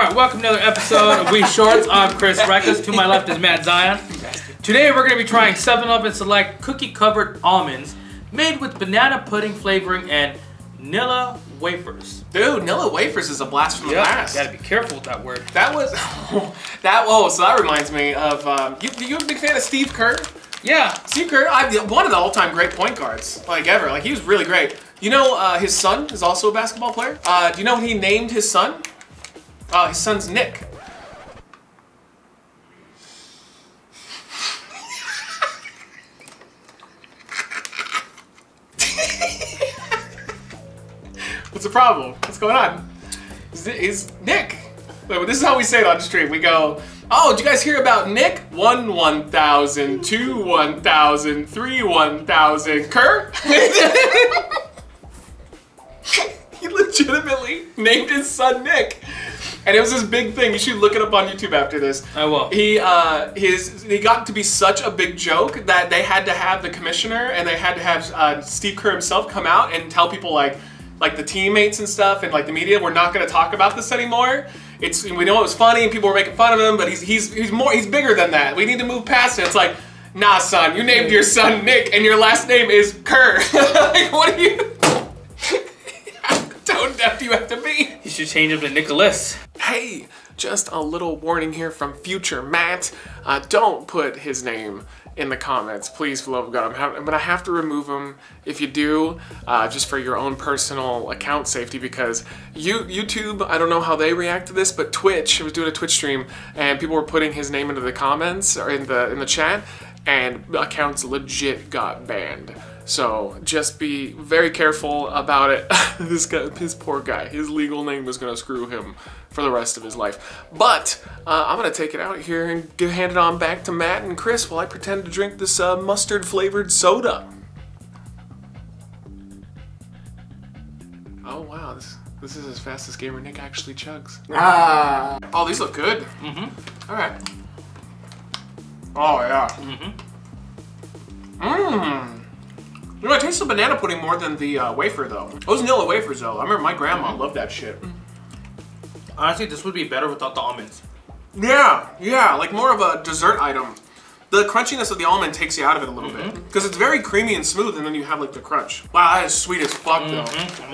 Alright, welcome to another episode of We Shorts. I'm Chris Reckless. To my left is Matt Zion. Today we're going to be trying 7-Up and Select cookie-covered almonds made with banana pudding flavoring and Nilla Wafers. Dude, Nilla Wafers is a blast from the past. You gotta be careful with that word. That was... so that reminds me of... you a big fan of Steve Kerr? Yeah. Steve Kerr, one of the all-time great point guards, like ever. Like, he was really great. You know, his son is also a basketball player. Do you know what he named his son? His son's Nick. What's the problem? What's going on? He's Nick. This is how we say it on stream. We go, oh, did you guys hear about Nick? 1 1,000, 2 1,000, 3 1,000. Kerr? He legitimately named his son Nick. And it was this big thing. You should look it up on YouTube after this. I will. He got to be such a big joke that they had to have the commissioner and they had to have Steve Kerr himself come out and tell people like the teammates and stuff and like the media, we're not going to talk about this anymore. We know it was funny and people were making fun of him, but he's bigger than that. We need to move past it. It's like, nah, son, you named your son Nick and your last name is Kerr. Like, what are you? How tone deaf do you have to be? You should change him to Nicholas. Hey, just a little warning here from future Matt. Don't put his name in the comments, please, for the love of God. I'm gonna have to remove him if you do, just for your own personal account safety, because YouTube, I don't know how they react to this, but Twitch, I was doing a Twitch stream, and people were putting his name into the comments, or in the chat, and accounts legit got banned. So just be very careful about it. This poor guy, his legal name was gonna screw him for the rest of his life. But I'm gonna take it out here and hand it on back to Matt and Chris while I pretend to drink this mustard flavored soda. Oh wow, this is as fast as Gamer Nick actually chugs. Ah. Oh, these look good. Mm-hmm. All right. Oh yeah. Mm-hmm. Mmm. You know, I taste the banana pudding more than the wafer, though. Those Nilla Wafers, though. I remember my grandma loved that shit. Honestly, this would be better without the almonds. Yeah, like more of a dessert item. The crunchiness of the almond takes you out of it a little bit. Because it's very creamy and smooth, and then you have, like, the crunch. Wow, that is sweet as fuck, though.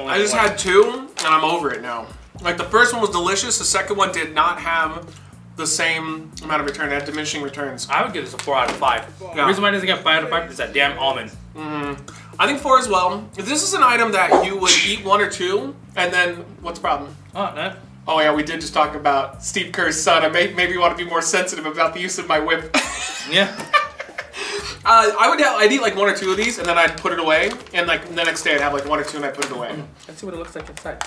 I just had 2, and I'm over it now. Like, the first one was delicious. The second one did not have the same amount of return. It had diminishing returns. I would give this a 4 out of 5. Yeah. The reason why it doesn't get 5 out of 5 is that damn almond. I think 4 as well. If this is an item that you would eat 1 or 2, and then what's the problem? Oh, no. Oh yeah, we did just talk about Steve Kerr's son. Maybe you want to be more sensitive about the use of my whip. Yeah. I'd eat like 1 or 2 of these, and then I'd put it away, and like the next day I'd have like 1 or 2, and I'd put it away. Let's see what it looks like inside.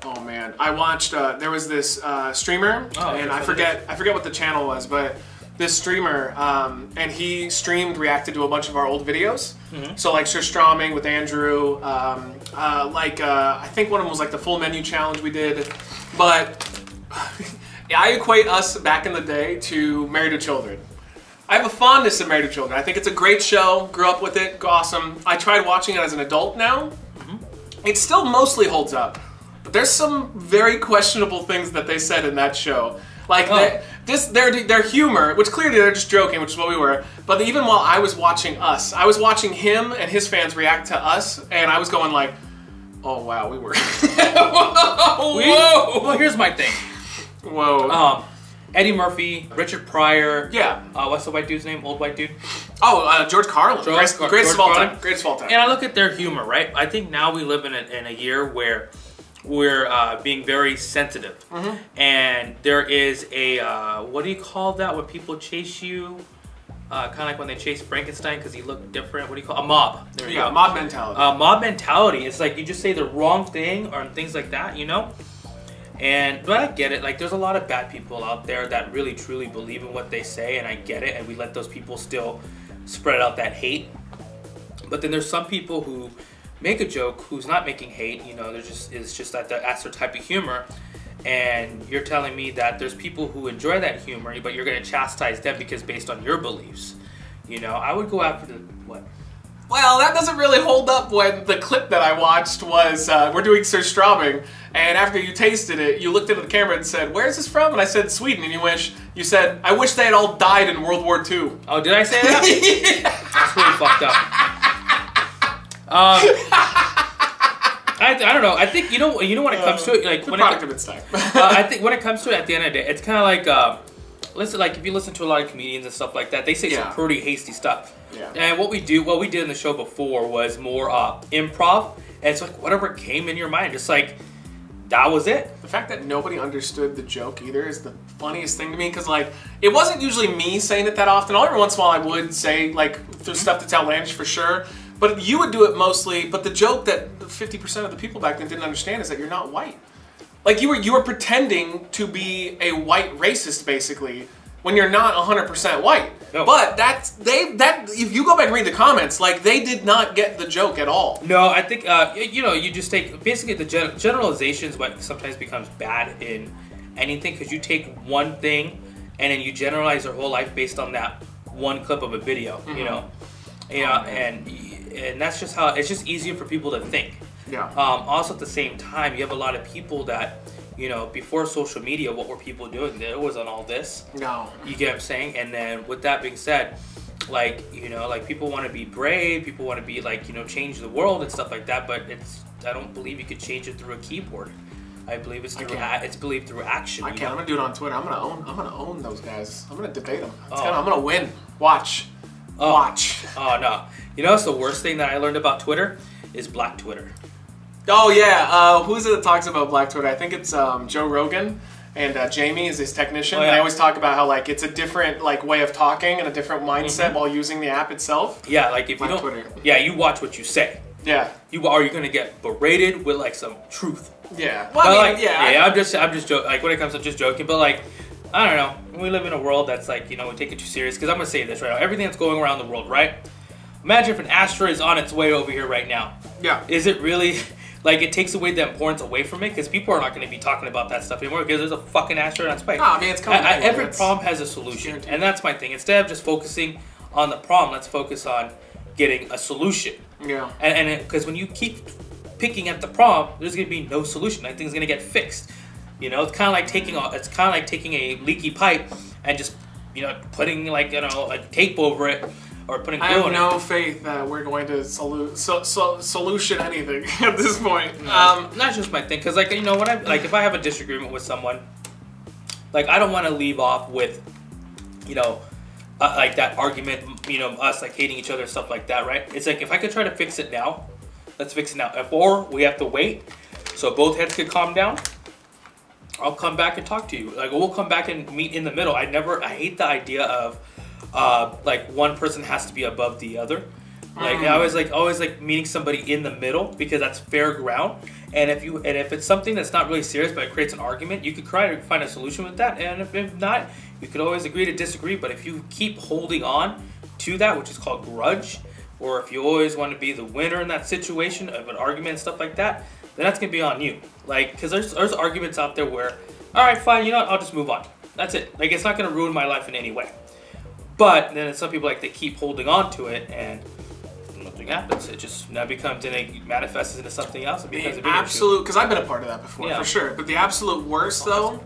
Oh man, I watched. There was this streamer, and I forget what the channel was, but this streamer, and he reacted to a bunch of our old videos. So like Surströmming with Andrew, I think one of them was like the full menu challenge we did, but I equate us back in the day to Married to Children. I have a fondness of Married to Children. I think it's a great show, grew up with it, awesome. I tried watching it as an adult now. It still mostly holds up, but there's some very questionable things that they said in that show. Like, their humor, which clearly they're just joking, which is what we were, but even while I was watching us, I was watching him and his fans react to us, and I was going like, oh wow, we were... Whoa! Well, here's my thing. Whoa. Eddie Murphy, Richard Pryor. Yeah. What's the white dude's name? Old white dude? Oh, George Carlin. Greatest of all time. Greatest of all time. And I look at their humor, right? I think now we live in a year where we're being very sensitive. And there is a, what do you call that when people chase you? Kind of like when they chase Frankenstein because he looked different. What do you call it? A mob. There you go. Mob mentality. Mob mentality. It's like you just say the wrong thing or things like that, you know? But I get it. Like, there's a lot of bad people out there that really truly believe in what they say, and I get it. And we let those people still spread out that hate. But then there's some people who make a joke who's not making hate. You know, it's just that that's their type of humor. And you're telling me that there's people who enjoy that humor, but you're going to chastise them because based on your beliefs. You know, I would go after the, what? Well, that doesn't really hold up when the clip that I watched was, we're doing Sir Straubing, and after you tasted it, you looked into the camera and said, "Where's this from?" And I said, "Sweden," and you said, "I wish they had all died in World War II." Oh, did I say that? Yeah. That's really fucked up. I don't know. I think, you know when it comes to it, like, I think when it comes to it, at the end of the day, it's kind of like, like if you listen to a lot of comedians and stuff like that, they say some pretty hasty stuff. Yeah. And what we did in the show before was more improv, and it's like whatever came in your mind, just like that was it. The fact that nobody understood the joke either is the funniest thing to me, because like it wasn't usually me saying it that often. Every once in a while I would say like stuff that's outlandish for sure, but you would do it mostly. But the joke that 50% of the people back then didn't understand is that you're not white. Like you were pretending to be a white racist basically when you're not 100% white. No. But if you go back and read the comments, like they did not get the joke at all. No, I think you just take basically the generalizations. What sometimes becomes bad in anything, because you take one thing and then you generalize your whole life based on that one clip of a video. Mm-hmm. And that's just how it's just easier for people to think. Yeah. Also, at the same time, you have a lot of people that, before social media, what were people doing? There wasn't all this. No. You get what I'm saying? And then with that being said, like people want to be brave, people want to be like, change the world and stuff like that, but I don't believe you could change it through a keyboard. I believe it's believed through action. I can't. I'm gonna do it on Twitter. I'm gonna own those guys. I'm gonna debate them. I'm gonna win. Watch. Watch. Oh no. What's the worst thing that I learned about Twitter is Black Twitter. Oh yeah, who is it that talks about Black Twitter? I think it's Joe Rogan, and Jamie is his technician. Oh, yeah. They always talk about how like it's a different like way of talking and a different mindset while using the app itself. Yeah, like if Black you don't, Twitter. Yeah, you watch what you say. Yeah, you're gonna get berated with like some truth. Yeah, well, I mean, I'm just joking. Like when it comes to just joking, but like I don't know, we live in a world that's like we take it too serious. Because I'm gonna say this right now, everything that's going around the world, right? Imagine if an asteroid is on its way over here right now. Yeah, is it really? Like, it takes away the importance away from it, because people are not going to be talking about that stuff anymore, because there's a fucking asteroid on its way. No, I mean, it's coming. Every problem has a solution, and that's my thing. Instead of just focusing on the problem, let's focus on getting a solution. Yeah. And because when you keep picking at the problem, there's going to be no solution. Nothing's going to get fixed. It's kind of like taking a leaky pipe and just putting like like tape over it. Or putting glue I have no faith that we're going to solution anything at this point. That's just my thing, because like if I have a disagreement with someone, like I don't want to leave off with, like that argument, us like hating each other and stuff like that, right? It's like if I could try to fix it now, let's fix it now. Or we have to wait so both heads could calm down. I'll come back and talk to you. Like we'll come back and meet in the middle. I hate the idea of. Like one person has to be above the other. Like I always like meeting somebody in the middle, because that's fair ground. And if it's something that's not really serious but it creates an argument, you could try to find a solution with that. And if not, you could always agree to disagree. But if you keep holding on to that, which is called grudge, or if you always want to be the winner in that situation of an argument and stuff like that, then that's gonna be on you. Like, because there's arguments out there where, all right, fine, I'll just move on. That's it. Like, it's not gonna ruin my life in any way. But then some people they keep holding on to it, and nothing happens. It just now becomes, and it manifests into something else. It becomes a big absolute, because I've been a part of that before, for sure. But the absolute worst though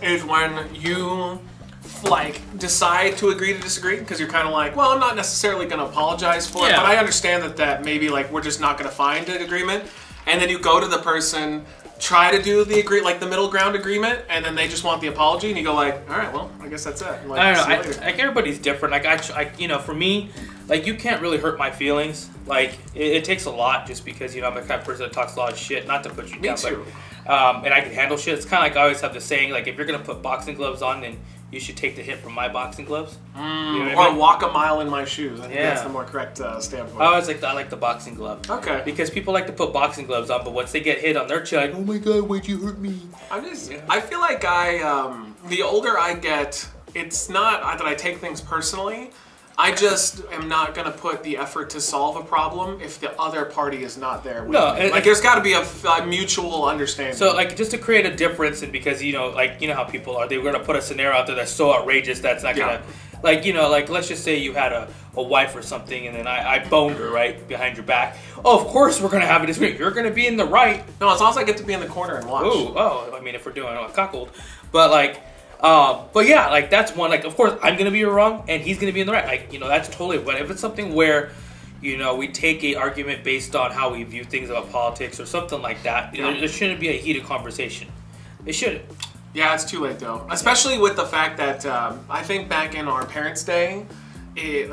is when you like decide to agree to disagree, because you're kind of like, well, I'm not necessarily going to apologize for it, but I understand that maybe like we're just not going to find an agreement, and then you go to the person. Try to do the middle ground agreement, and then they just want the apology, and you go like, all right, well, I guess that's it. Like, I don't know. Like everybody's different. Like I for me, like you can't really hurt my feelings. Like it takes a lot, just because I'm the kind of person that talks a lot of shit. Not to put you down, too. But and I can handle shit. It's kind of like I always have the saying, like if you're gonna put boxing gloves on, then you should take the hit from my boxing gloves. Or walk a mile in my shoes. I think that's the more correct standpoint. I like the boxing glove. Okay. Because people like to put boxing gloves on, but once they get hit on their chin, like, oh my god, why'd you hurt me? I feel like the older I get, it's not that I take things personally. I just am not going to put the effort to solve a problem if the other party is not there with me. Like, there's got to be a mutual understanding. So, like, just to create a difference, and because, how people are, they're going to put a scenario out there that's so outrageous that's not going to, Like, you know, like let's just say you had a wife or something, and then I boned her right behind your back. Oh, of course we're gonna have a disagreement. You're gonna be in the right. No, as long as I get to be in the corner and watch. Ooh, oh, I mean, if we're doing a cuckold, but like, but yeah, like that's one. Like, of course I'm gonna be wrong, and he's gonna be in the right. Like, you know, that's totally. But if it's something where, you know, we take a argument based on how we view things about politics or something like that, you know, there shouldn't be a heated conversation. It shouldn't. Yeah, it's too late though. Especially with the fact that I think back in our parents' day,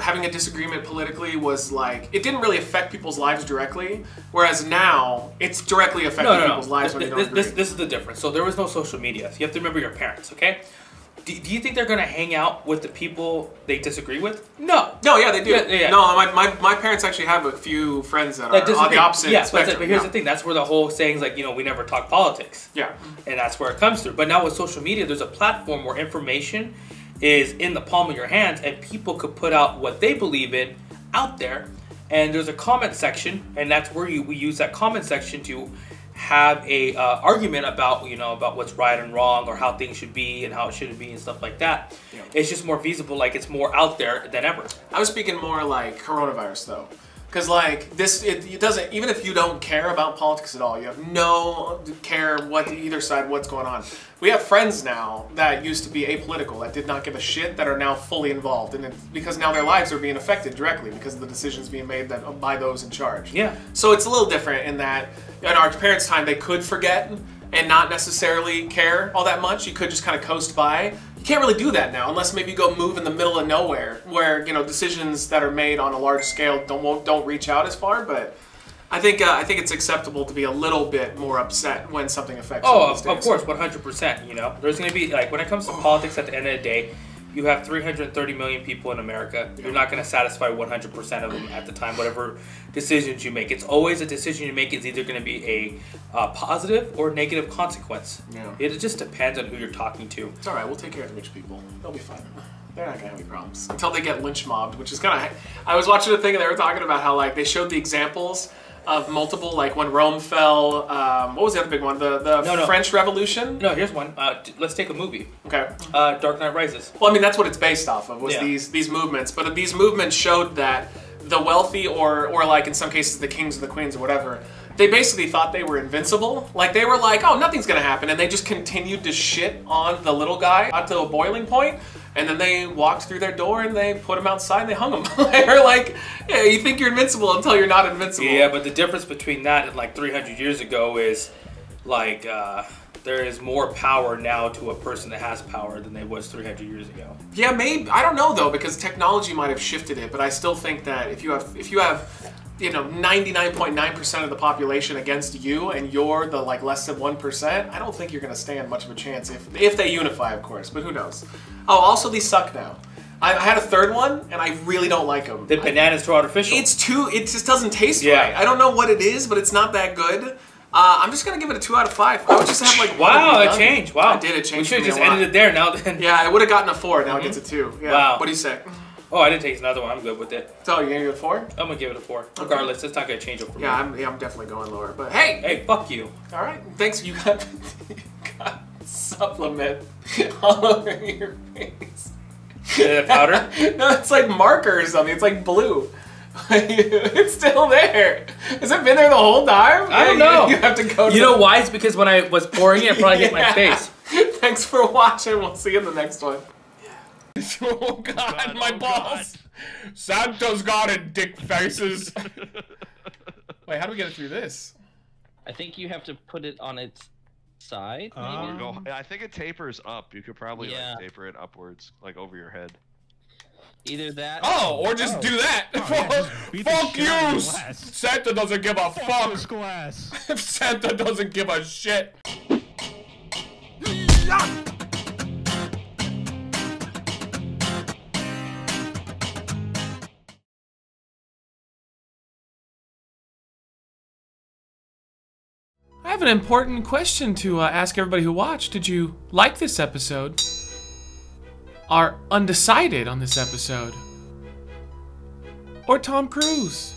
having a disagreement politically was like, it didn't really affect people's lives directly, whereas now it's directly affecting people's lives when you don't agree. This is the difference. So there was no social media. So you have to remember your parents, okay? Do you think they're going to hang out with the people they disagree with? No. No, yeah, they do. Yeah. No, my parents actually have a few friends that are on the opposite spectrum. But here's the thing. That's where the whole saying's like, you know, we never talk politics. Yeah. And that's where it comes through. But now with social media, there's a platform where information is in the palm of your hands, and people could put out what they believe in out there. And there's a comment section, and that's where we use that comment section to have a argument about, you know, about what's right and wrong, or how things should be and how it shouldn't be and stuff like that. Yeah. It's just more feasible, like it's more out there than ever. I was speaking more like coronavirus though. Because like this, it doesn't, even if you don't care about politics at all, you have no care what either side, what's going on. We have friends now that used to be apolitical, that did not give a shit, that are now fully involved, and because now their lives are being affected directly because of the decisions being made by those in charge. Yeah. So it's a little different in that in our parents' time they could forget and not necessarily care all that much. You could just kind of coast by. You can't really do that now unless maybe you go move in the middle of nowhere where, you know, decisions that are made on a large scale don't reach out as far. But I think it's acceptable to be a little bit more upset when something affects you. Oh, of course, 100%. You know, there's going to be, like, when it comes to politics, at the end of the day, you have 330 million people in America. You're not going to satisfy 100% of them at the time, whatever decisions you make. It's always a decision you make is either going to be a positive or negative consequence. Yeah. It just depends on who you're talking to. It's all right. We'll take care of the rich people. They'll be fine. They're not going to have any problems until they get lynch mobbed, which is kind of... I was watching a thing and they were talking about how, like, they showed the examples of multiple, like when Rome fell, what was the other big one? The French Revolution? No, here's one. Let's take a movie. Okay. Dark Knight Rises. Well, I mean, that's what it's based off of, was these movements. But these movements showed that the wealthy, or like in some cases the kings or the queens or whatever, they basically thought they were invincible. Like, they were like, oh, nothing's gonna happen. And they just continued to shit on the little guy up to a boiling point. And then they walked through their door and they put him outside and they hung him. They're like, yeah, you think you're invincible until you're not invincible. Yeah, but the difference between that and like 300 years ago is like there is more power now to a person that has power than there was 300 years ago. Yeah, maybe. I don't know though, because technology might have shifted it. But I still think that if you have you know, 99.9% of the population against you, and you're the like less than 1%, I don't think you're going to stand much of a chance if they unify, of course. But who knows? Oh, also these suck now. I had a third one, and I really don't like them. The bananas too artificial. It just doesn't taste right. I don't know what it is, but it's not that good. I'm just gonna give it a 2 out of 5. I would just have like wow, it changed. Wow, I did it change. We should have just ended it there now. Then yeah, I would have gotten a 4. Now it gets a 2. Yeah. Wow. What do you say? Oh, I didn't taste another one. I'm good with it. So you're gonna give it a 4? I'm gonna give it a 4. Regardless, it's not gonna change it for me. I'm definitely going lower. But hey, fuck you. All right, thanks. You got supplement all over your face. Is it powder? No, it's like marker or something. It's like blue. It's still there. Has it been there the whole time? I don't know. You have to go. You know why? It's because when I was pouring it, it probably hit my face. Thanks for watching. We'll see you in the next one. Oh God, my balls! God. Santa's got it, dick faces. Wait, how do we get it through this? I think you have to put it on its side. Maybe? I think it tapers up. You could probably like taper it upwards, like over your head. Either that. Oh, or just do that. Fuck you! Santa doesn't give a fuck. Santa doesn't give a shit. I have an important question to ask everybody who watched. Did you like this episode? Are undecided on this episode? Or Tom Cruise?